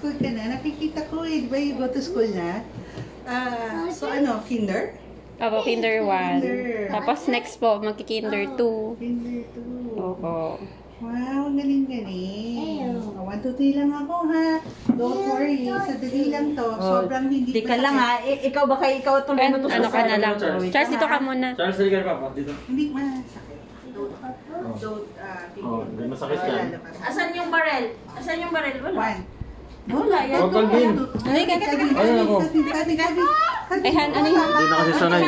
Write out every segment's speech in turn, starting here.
school ka na. Nakikita ko eh, di ba you go to school na? So ano, kinder? Ako, kinder 1. Kinder. Tapos next po, magki-kinder 2. Kinder 2. Oo. Wow, galing-galing. 1, 2, 3 lang ako ha. Don't worry, sadali lang to. Sobrang hindi Di ka lang ha. Ikaw ba kayo ikaw tuloy mo to Ano ka na lang. Charles, dito ka muna. Charles, dali ka pa. Dito. Hindi masakit. Don't Hindi masakit yan. Asan yung barrel? Asan yung barrel? Wala. 1. Wala yan. Huwag kang din. Hindi, Ayun ako. Ay, Han, ano yun? Hindi na kasi sanay.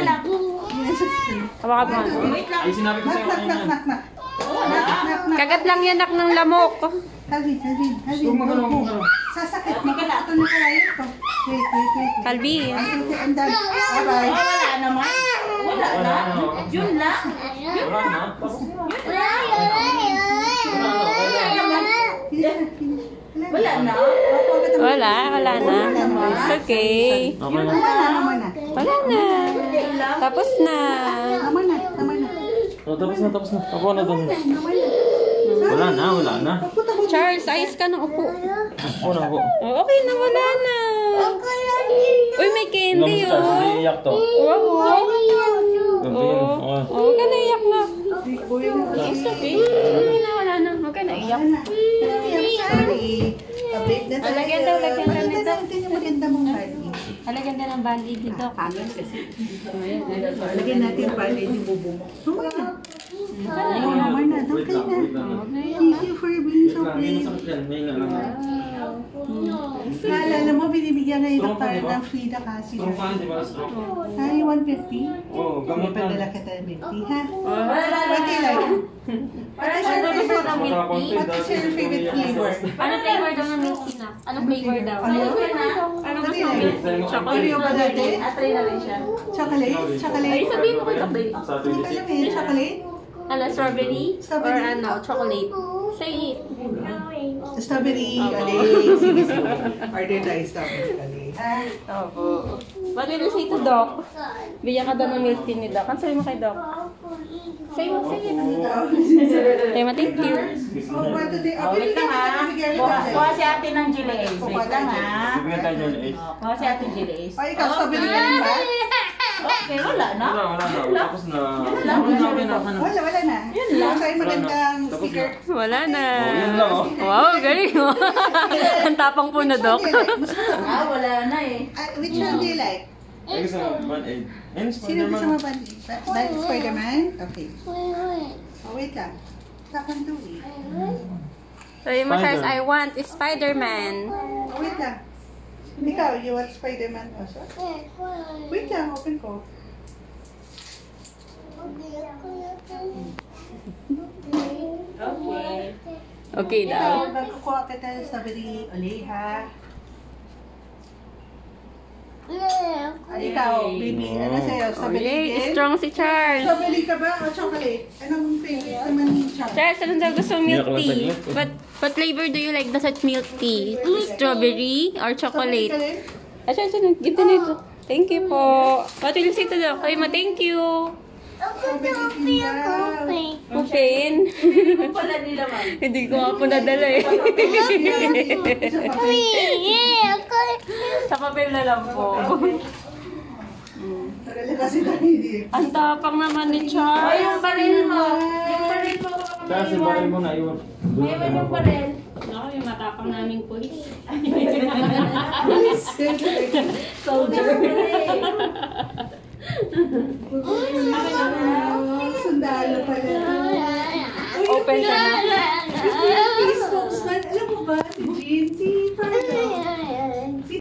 Hawakan mo. Wait lang. Ay, sinabi ko sa'yo kanina. Kagat lang yan, nak ng lamok. Calvin. Gusto mo magano. Sasakit. Ito na kalayan ko. Wait. Calvin. I'm done. Bye-bye. Wala naman. Wala na. Yun lang. Wala na. Wala na. Wala na. It's okay. Okay na. Tama na. Wala na. Tapos na. Tama na. Oh, tapos na. Ako na doon. Wala na. Charles, ayos ka ng upo. Ako na ako. Oh, okay na, wala na. Uy, may candy, Charles, oh. hindi iyak to. Wow. Oh. Huwag ka na iyak na. It's okay. Wala na. Huwag ka na iyak. Sorry. Update na tayo. Lagyan daw nito. Ito yung maganda mong bali. Halagyan ka ng band-aid dito. Lagyan natin yung bali yung bubong mo. Naman na. Doon kayo na. Thank you for being so brave. Naalala mo, binibigyan ngayon ng parang ng Frida kasi. Ay, 150? Oo, gamot May na. padala kita ng 50, ha? Wala. What do you like? Para sa gusto ng milk tea. What is your favorite flavor? Ano flavor daw ng milk tea na? Anong flavor daw? Ano? Ano What do gusto you mo? like? Oreo ba dati? Atry na rin siya. Chocolate? Ay, Chocolate? sabihin mo kay Dokdoy. Hindi ko alam eh. Chocolate? Ano, strawberry? Or Strawberry. ano, chocolate? Say it. Strawberry. Ali. Sige. Order tayo strawberry. Ali. Opo. What will you say to Doc? Bigyan ka daw ng milk tea ni Doc. Ano sabi mo kay Doc? Say it. Say mo, thank you. Oh, what do they? Oh, wait lang ha. Kuha si ate ng Gila Ace. Wait lang ha. Bibigyan tayo dyan, Ace. Kuha si ate Gila Ace. Oh, ikaw, strawberry ka rin ba? Okay, wala na. Wala na. Tapos na. Okay na. Wala na. Yun lang. Sa'yo magandang Tapos sticker. Wala na. Oh, yun lang, oh. Wow, galing mo. Ang tapang po na, Doc. Wala na eh. Which one do you like? Ay, gusto mo, Band-Aid. Ayun, Sino gusto mo Spider-Man. ba? Spider-Man? Okay. Oh, wait lang. Takan to eh. Sabi mo, Charles, I want Spider-Man. Oh, wait lang. Ikaw, you want Spider-Man also? Wait lang, open ko. Okay. Okay daw. Ikaw, magkukuha kita ng strawberry ulit, ha? Ikaw, baby, ano sa'yo? Strawberry Yay, din? strong si Charles. Strawberry ka ba o chocolate? Anong favorite naman ni Charles? Charles, anong daw gusto mong milk tea? What flavor do you like the such milk tea? Strawberry or chocolate? Strawberry ka rin? Charles, gito nito. Thank you po. What will you say to Doc? Sabi mo, thank you. Strawberry daw. Open. Wala nila man. Hindi ko nga po nadala eh. Sa papel na lang po. Tagal kasi tayo hindi. Ang tapang naman ni Oh, Charles. yung baril mo. Yung baril mo. Kasi bakit mo na iwan? Mayroon yung baril. Ako, yung matapang naming pulis. Soldier. Sundalo pala. Open ka na.